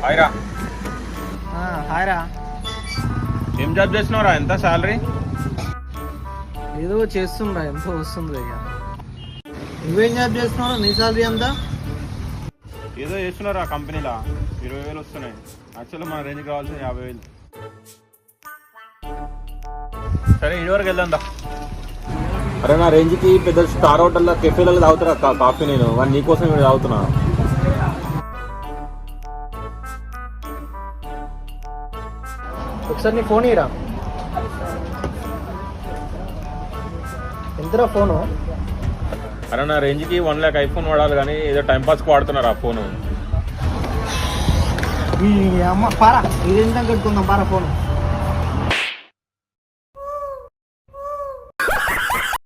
హాయ్రా. హాయ్రా. ఏం జాబ్ చేస్తున్నావురా? ఎంత శాలరీ? ఏదో చేస్తుండ్రా, ఎంతో వస్తుంది ఇక. నువ్వేం జాబ్ చేస్తున్నావు? నీ శాలరీ ఎంత? ఏదో చేస్తున్నారా కంపెనీలో, 20,000 వస్తున్నాయి. యాక్చువల్గా మన రేంజ్కి కావాల్సిన 50,000. సరే ఇంటి వరకు వెళ్దాం దా. అరే నా రేంజ్కి పెద్ద స్టార్ హోటల్లో కెఫేలలో తాగుతారా కాఫీ? నేను వాడు నీకోసం ఇక్కడ తాగుతున్నా. ఒకసారి నీ ఫోన్ ఇరా. ఎంతరా ఫోను? అరే నా రేంజ్కి 1 lakh ఐఫోన్ వాడాలి, కానీ ఏదో టైంపాస్కి వాడుతున్నారు ఆ ఫోను. ఈ అమ్మ పారా, ఇదేంటో కట్టుకుందాం పారా ఫోను.